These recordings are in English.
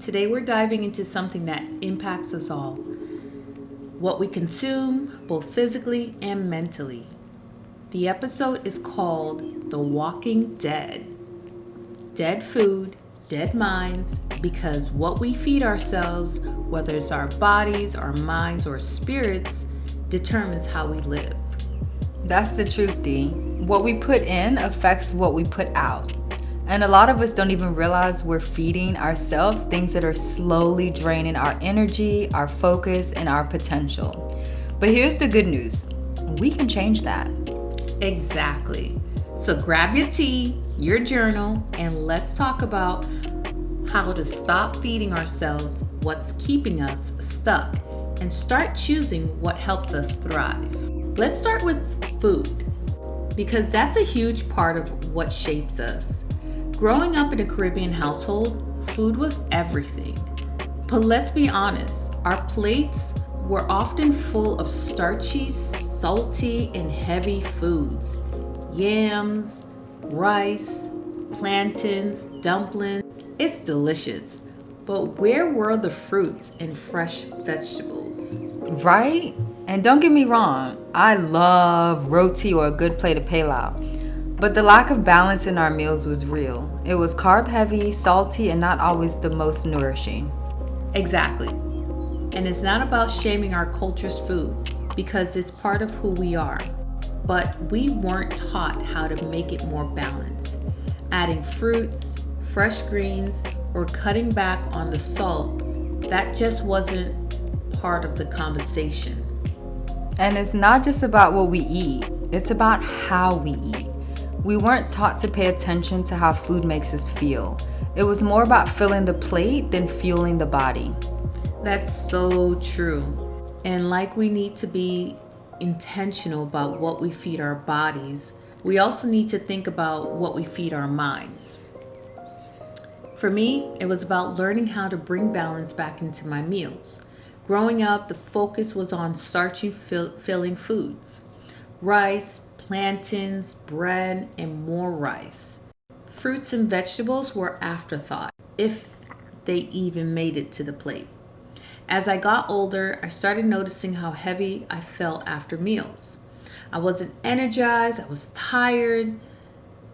Today we're diving into something that impacts us all, what we consume, both physically and mentally. The episode is called The Walking Dead. Dead food, dead minds, because what we feed ourselves, whether it's our bodies, our minds, or spirits, determines how we live. That's the truth, D. What we put in affects what we put out. And a lot of us don't even realize we're feeding ourselves things that are slowly draining our energy, our focus, and our potential. But here's the good news. We can change that. Exactly. So grab your tea, your journal, and let's talk about how to stop feeding ourselves what's keeping us stuck and start choosing what helps us thrive. Let's start with food, because that's a huge part of what shapes us. Growing up in a Caribbean household, food was everything. But let's be honest, our plates were often full of starchy, salty, and heavy foods. Yams, rice, plantains, dumplings. It's delicious. But where were the fruits and fresh vegetables? Right? And don't get me wrong, I love roti or a good plate of pilau. But the lack of balance in our meals was real. It was carb heavy, salty, and not always the most nourishing. Exactly. And it's not about shaming our culture's food, because it's part of who we are. But we weren't taught how to make it more balanced. Adding fruits, fresh greens, or cutting back on the salt, that just wasn't part of the conversation. And it's not just about what we eat, it's about how we eat. We weren't taught to pay attention to how food makes us feel. It was more about filling the plate than fueling the body. That's so true. And like we need to be intentional about what we feed our bodies, we also need to think about what we feed our minds. For me, it was about learning how to bring balance back into my meals. Growing up, the focus was on starchy, filling foods. Rice, plantains, bread, and more rice. Fruits and vegetables were afterthought, if they even made it to the plate. As I got older, I started noticing how heavy I felt after meals. I wasn't energized, I was tired.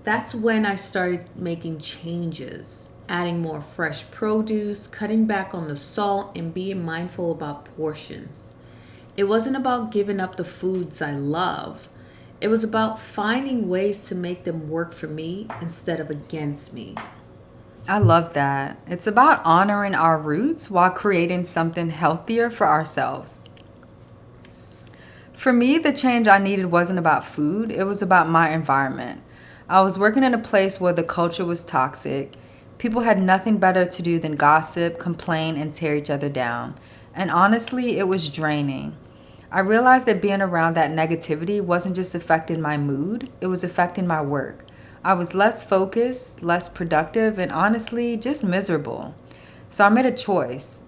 That's when I started making changes, adding more fresh produce, cutting back on the salt, and being mindful about portions. It wasn't about giving up the foods I love. It was about finding ways to make them work for me instead of against me. I love that. It's about honoring our roots while creating something healthier for ourselves. For me, the change I needed wasn't about food, it was about my environment. I was working in a place where the culture was toxic. People had nothing better to do than gossip, complain, and tear each other down. And honestly, it was draining. I realized that being around that negativity wasn't just affecting my mood, it was affecting my work. I was less focused, less productive, and honestly, just miserable. So I made a choice.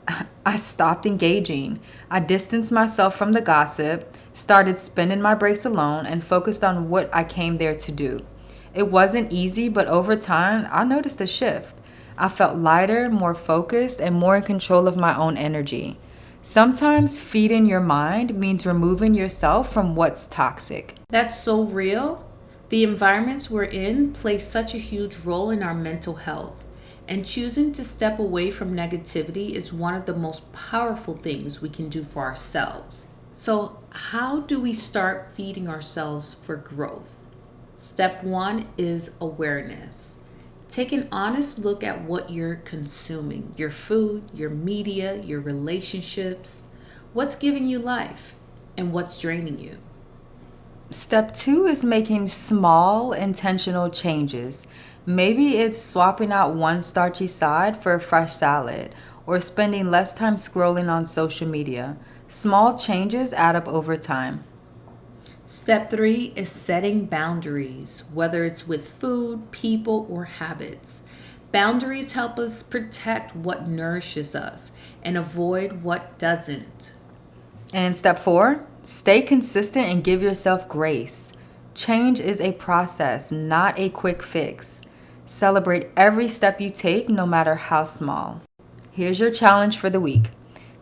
I stopped engaging. I distanced myself from the gossip, started spending my breaks alone, and focused on what I came there to do. It wasn't easy, but over time, I noticed a shift. I felt lighter, more focused, and more in control of my own energy. Sometimes feeding your mind means removing yourself from what's toxic. That's so real. The environments we're in play such a huge role in our mental health, and choosing to step away from negativity is one of the most powerful things we can do for ourselves. So, how do we start feeding ourselves for growth? Step one is awareness. Take an honest look at what you're consuming, your food, your media, your relationships. What's giving you life and what's draining you? Step two is making small, intentional changes. Maybe it's swapping out one starchy side for a fresh salad or spending less time scrolling on social media. Small changes add up over time. Step three is setting boundaries, whether it's with food, people, or habits. Boundaries help us protect what nourishes us and avoid what doesn't. And step four, stay consistent and give yourself grace. Change is a process, not a quick fix. Celebrate every step you take, no matter how small. Here's your challenge for the week.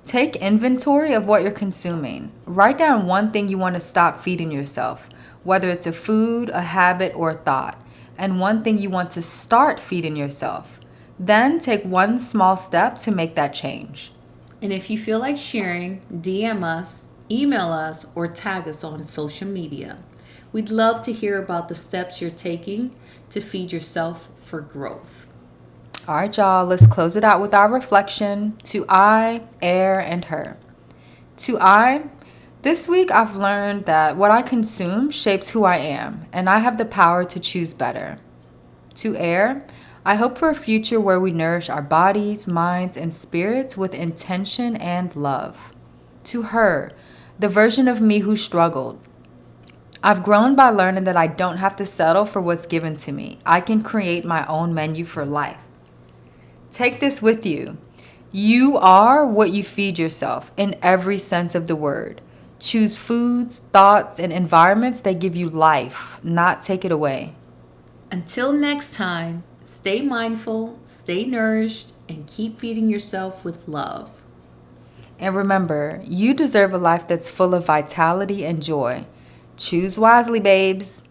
Take inventory of what you're consuming. Write down one thing you want to stop feeding yourself, whether it's a food, a habit, or a thought, and one thing you want to start feeding yourself. Then take one small step to make that change. And if you feel like sharing, DM us, email us, or tag us on social media. We'd love to hear about the steps you're taking to feed yourself for growth. All right, y'all, let's close it out with our reflection. To I, air, and her. To I, this week I've learned that what I consume shapes who I am, and I have the power to choose better. To air, I hope for a future where we nourish our bodies, minds, and spirits with intention and love. To her, the version of me who struggled. I've grown by learning that I don't have to settle for what's given to me. I can create my own menu for life. Take this with you. You are what you feed yourself in every sense of the word. Choose foods, thoughts, and environments that give you life, not take it away. Until next time, stay mindful, stay nourished, and keep feeding yourself with love. And remember, you deserve a life that's full of vitality and joy. Choose wisely, babes.